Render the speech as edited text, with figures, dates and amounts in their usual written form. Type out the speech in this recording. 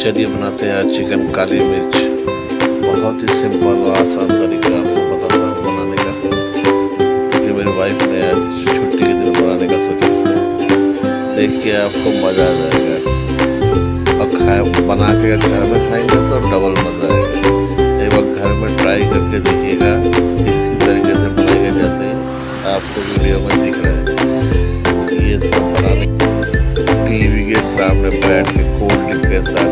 चलिए बनाते हैं आज चिकन काली मिर्च। बहुत ही सिंपल और आसान तरीका आपको बताता हूँ बनाने का, क्योंकि मेरी वाइफ ने आज छुट्टी के दिन बनाने का सोचा। देख के आपको मज़ा आ जाएगा और बना के घर में खाएंगे तो डबल मज़ा आएगा। एक बार घर में ट्राई करके देखिएगा, इसी तरीके से बनाएंगे जैसे आपको वीडियो में दिख रहा है। ये सब बनाने टीवी के सामने बैठ के कोल्ड ड्रिंक के साथ